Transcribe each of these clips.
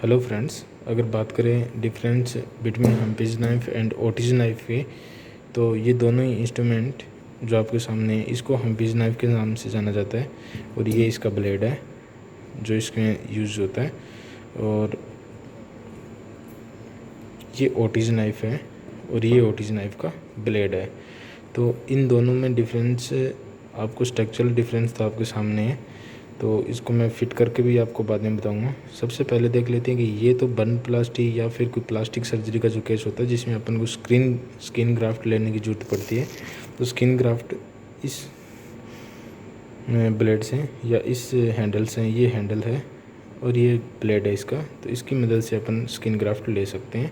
Hello friends, अगर बात करें डिफरेंस बिटवीन हम्पीज नाइफ एंड ओटिज नाइफ की, तो ये दोनों ही इंस्ट्रूमेंट जो आपके सामने है इसको हम्पीज नाइफ के नाम से जाना जाता है और ये इसका ब्लेड है जो इसमें यूज़ होता है। और ये ओटिज नाइफ है और ये ओटिज नाइफ का ब्लेड है। तो इन दोनों में डिफरेंस, आपको स्ट्रक्चरल डिफरेंस तो आपके सामने है, तो इसको मैं फिट करके भी आपको बाद में बताऊंगा। सबसे पहले देख लेते हैं कि ये तो बर्न प्लास्टिक या फिर कोई प्लास्टिक सर्जरी का जो केस होता है जिसमें अपन को स्किन ग्राफ्ट लेने की ज़रूरत पड़ती है। तो स्किन ग्राफ्ट इस ब्लेड से या इस हैंडल से, ये हैंडल है और ये ब्लेड है इसका, तो इसकी मदद से अपन स्किन ग्राफ्ट ले सकते हैं।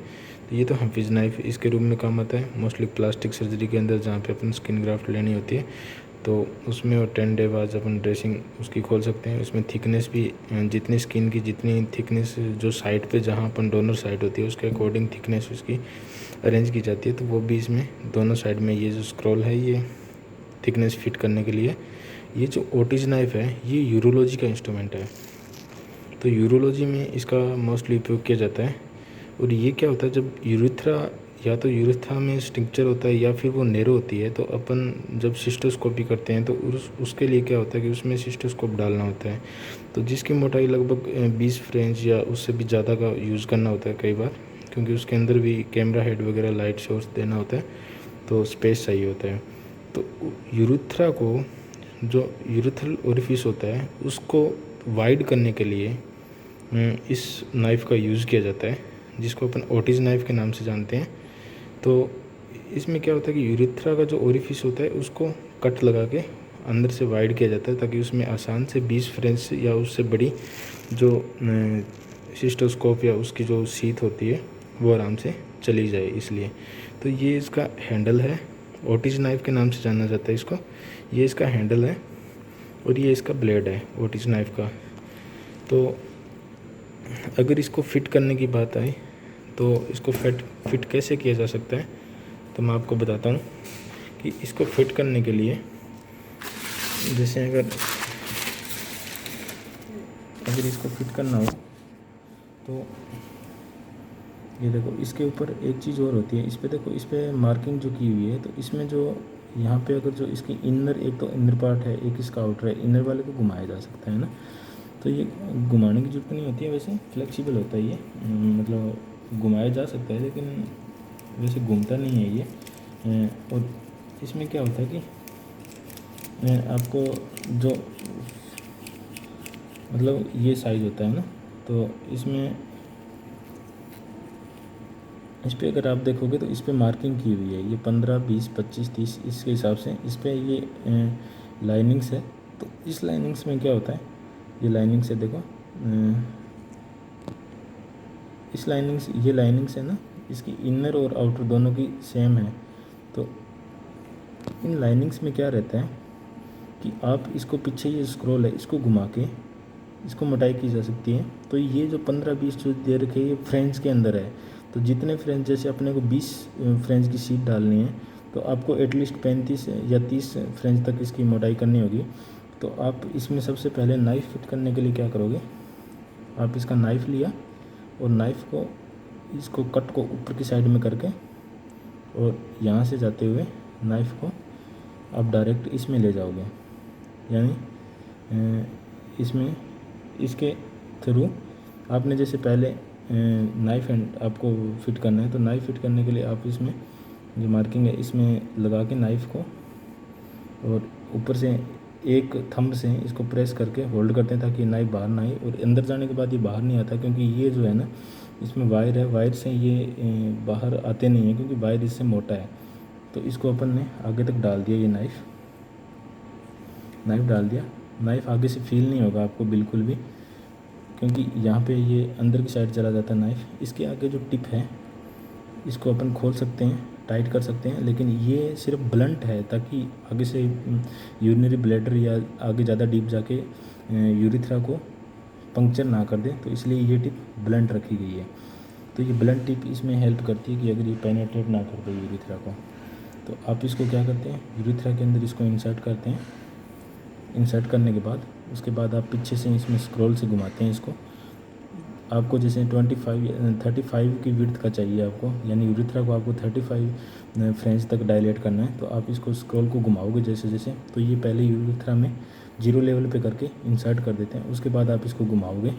तो ये तो हम्पीज नाइफ इसके रूप में काम आता है मोस्टली प्लास्टिक सर्जरी के अंदर, जहाँ पे अपन स्किन ग्राफ्ट लेनी होती है। तो उसमें और 10 डे बाद अपन ड्रेसिंग उसकी खोल सकते हैं। उसमें थिकनेस भी, जितनी स्किन की जितनी थिकनेस जो साइड पे जहाँ अपन डोनर साइड होती है उसके अकॉर्डिंग थिकनेस उसकी अरेंज की जाती है। तो वो भी इसमें दोनों साइड में ये जो स्क्रॉल है ये थिकनेस फिट करने के लिए। ये जो ओटिज नाइफ है ये यूरोलॉजी का इंस्ट्रूमेंट है, तो यूरोलॉजी में इसका मोस्टली उपयोग किया जाता है। और ये क्या होता है, जब यूरिथ्रा या तो यूरिथ्रा में स्टिक्चर होता है या फिर वो नैरो होती है, तो अपन जब सिस्टोस्कोपी करते हैं तो उसके लिए क्या होता है कि उसमें सिस्टोस्कोप डालना होता है। तो जिसकी मोटाई लगभग 20 फ्रेंच या उससे भी ज़्यादा का यूज़ करना होता है कई बार, क्योंकि उसके अंदर भी कैमरा हेड वगैरह लाइट सोर्स देना होता है, तो स्पेस चाहिए होता है। तो यूरिथ्रा को, जो यूरिथ्रल ओरिफिस होता है उसको वाइड करने के लिए इस नाइफ़ का यूज़ किया जाता है, जिसको अपन ओटिज नाइफ़ के नाम से जानते हैं। तो इसमें क्या होता है कि यूरिथ्रा का जो ओरिफिस होता है उसको कट लगा के अंदर से वाइड किया जाता है, ताकि उसमें आसान से 20 फ्रेंच या उससे बड़ी जो सिस्टोस्कोप या उसकी जो सीथ होती है वो आराम से चली जाए इसलिए। तो ये इसका हैंडल है, ओटिज नाइफ़ के नाम से जाना जाता है इसको। ये इसका हैंडल है और ये इसका ब्लेड है ओटिज नाइफ़ का। तो अगर इसको फिट करने की बात आए तो इसको फिट कैसे किया जा सकता है, तो मैं आपको बताता हूँ कि इसको फिट करने के लिए, जैसे अगर इसको फिट करना हो तो ये देखो, इसके ऊपर एक चीज़ और होती है, इस पर देखो, इस पर मार्किंग जो की हुई है, तो इसमें जो यहाँ पे अगर जो इसकी इनर, एक तो इनर पार्ट है, एक इसका आउटर है, इनर वाले को घुमाया जा सकता है ना। तो ये घुमाने की जरूरत नहीं होती है, वैसे फ्लेक्सिबल होता है ये, मतलब घुमाया जा सकता है, लेकिन वैसे घूमता नहीं है ये। और इसमें क्या होता है कि आपको जो मतलब ये साइज़ होता है ना, तो इसमें इस पर अगर आप देखोगे तो इस पर मार्किंग की हुई है, ये 15, 20, 25, 30 इसके हिसाब से इस पर ये लाइनिंग्स है। तो इस लाइनिंग्स में क्या होता है, ये लाइनिंग्स है देखो, इस लाइनिंग्स, ये लाइनिंग्स है ना, इसकी इनर और आउटर दोनों की सेम है। तो इन लाइनिंग्स में क्या रहता है कि आप इसको पीछे, ये स्क्रॉल है, इसको घुमा के इसको मोटाई की जा सकती है। तो ये जो 15-20 जो दे रखे हैं ये फ्रेंच के अंदर है। तो जितने फ्रेंच, जैसे अपने को 20 फ्रेंच की शीट डालनी है, तो आपको एटलीस्ट 35 या 30 फ्रेंच तक इसकी मोटाई करनी होगी। तो आप इसमें सबसे पहले नाइफ़ फिट करने के लिए क्या करोगे, आप इसका नाइफ़ लिया और नाइफ़ को, इसको कट को ऊपर की साइड में करके और यहाँ से जाते हुए नाइफ़ को आप डायरेक्ट इसमें ले जाओगे, यानी इसमें, इसके थ्रू आपने जैसे पहले नाइफ एंड आपको फिट करना है, तो नाइफ फिट करने के लिए आप इसमें जो मार्किंग है इसमें लगा के नाइफ़ को, और ऊपर से एक थंब से इसको प्रेस करके होल्ड करते हैं ताकि नाइफ बाहर ना आए। और अंदर जाने के बाद ये बाहर नहीं आता, क्योंकि ये जो है ना, इसमें वायर है, वायर से ये बाहर आते नहीं हैं, क्योंकि वायर इससे मोटा है। तो इसको अपन ने आगे तक डाल दिया, ये नाइफ़ डाल दिया। नाइफ़ आगे से फील नहीं होगा आपको बिल्कुल भी, क्योंकि यहाँ पे ये अंदर की साइड चला जाता है नाइफ़। इसके आगे जो टिप है इसको अपन खोल सकते हैं, टाइट कर सकते हैं, लेकिन ये सिर्फ ब्लंट है ताकि आगे से यूरिनरी ब्लैडर या आगे ज़्यादा डीप जाके यूरिथ्रा को पंक्चर ना कर दे, तो इसलिए ये टिप ब्लंट रखी गई है। तो ये ब्लंट टिप इसमें हेल्प करती है कि अगर ये पेनेट्रेट ना कर दे यूरिथ्रा को, तो आप इसको क्या करते हैं, यूरिथ्रा के अंदर इसको इंसर्ट करते हैं। इंसर्ट करने के बाद उसके बाद आप पीछे से इसमें स्क्रॉल से घुमाते हैं इसको, आपको जैसे 35 की विड्थ का चाहिए आपको, यानी यूरिथ्रा को आपको 35 फ्रेंच तक डायलेट करना है। तो आप इसको स्क्रॉल को घुमाओगे जैसे जैसे, तो ये पहले यूरिथ्रा में 0 लेवल पे करके इंसर्ट कर देते हैं। उसके बाद आप इसको घुमाओगे,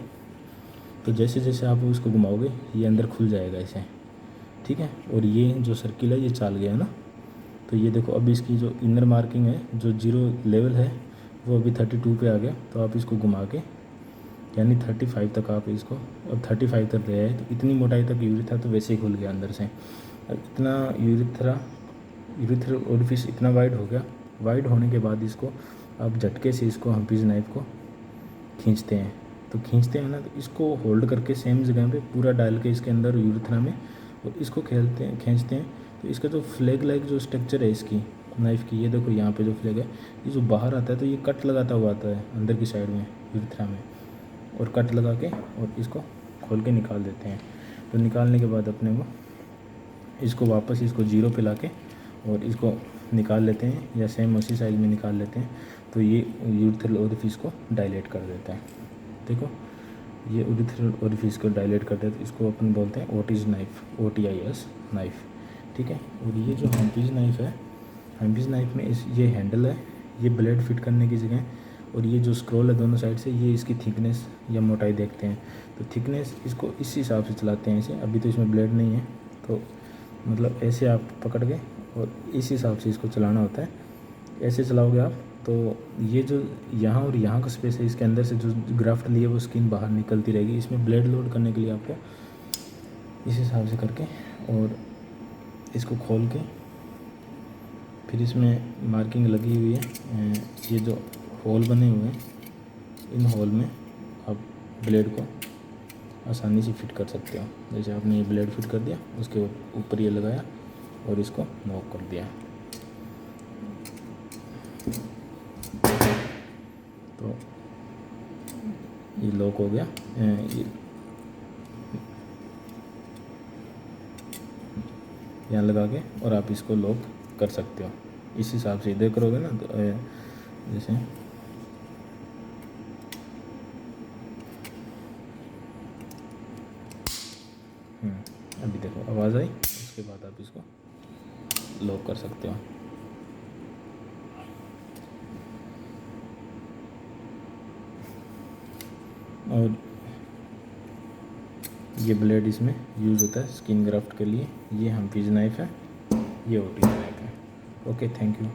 तो जैसे जैसे आप इसको घुमाओगे ये अंदर खुल जाएगा ऐसे, ठीक है। और ये जो सर्किल है ये चाल गया ना, तो ये देखो अब इसकी जो इनर मार्किंग है, जो 0 लेवल है वो अभी 32 पे आ गया। तो आप इसको घुमा के यानी 35 तक आप इसको, अब 35 तक ले आए, तो इतनी मोटाई तक यूरिथ्रा तो वैसे ही खुल गया अंदर से। अब इतना यूरिथ्रल ओरिफिस इतना वाइड हो गया। वाइड होने के बाद इसको आप झटके से इसको हम्पीज नाइफ को खींचते हैं। तो खींचते हैं ना, तो इसको होल्ड करके सेम जगह पे पूरा डाल के इसके अंदर यूरिथ्रा में, और इसको खींचते हैं। तो इसका जो फ्लैग लाइक जो स्ट्रक्चर है इसकी नाइफ़ की, ये देखो यहाँ पे जो फ्लैग है, ये जो बाहर आता है तो ये कट लगाता हुआ आता है अंदर की साइड में यूरिथ्रा में, और कट लगा के और इसको खोल के निकाल देते हैं। तो निकालने के बाद अपने को इसको वापस इसको 0 पे ला के और इसको निकाल लेते हैं, या सेम उसी साइज में निकाल लेते हैं। तो ये यूरिथ्रल ओरिफिस को डायलेट कर देता है। देखो ये यूरिथ्रल ओरिफिस को डायलेट कर देता है। इसको अपन बोलते हैं ओटिस नाइफ, OTIS नाइफ, ठीक है। और ये जो हम्पीज नाइफ है, हम्पीज नाइफ में ये हैंडल है, ये ब्लेड फिट करने की जगह, और ये जो स्क्रॉल है दोनों साइड से, ये इसकी थिकनेस या मोटाई देखते हैं। तो थिकनेस इसको इस हिसाब से चलाते हैं ऐसे। अभी तो इसमें ब्लेड नहीं है, तो मतलब ऐसे आप पकड़ के और इस हिसाब से इसको चलाना होता है। ऐसे चलाओगे आप, तो ये जो यहाँ और यहाँ का स्पेस है, इसके अंदर से जो ग्राफ्ट ली है वो स्किन बाहर निकलती रहेगी। इसमें ब्लेड लोड करने के लिए आपको इस हिसाब से करके और इसको खोल के, फिर इसमें मार्किंग लगी हुई है, ये जो होल बने हुए हैं, इन होल में आप ब्लेड को आसानी से फिट कर सकते हो। जैसे आपने ये ब्लेड फिट कर दिया, उसके ऊपर ये लगाया और इसको नॉक कर दिया, तो ये लॉक हो गया। ये यहाँ लगा के और आप इसको लॉक कर सकते हो। इस हिसाब से इधर करोगे ना, तो जैसे अभी देखो आवाज़ आई, उसके बाद आप इसको लॉक कर सकते हो। और ये ब्लेड इसमें यूज़ होता है स्किन ग्राफ्ट के लिए। ये हम्पीज नाइफ है, ये ओटिस नाइफ है। Okay, thank you.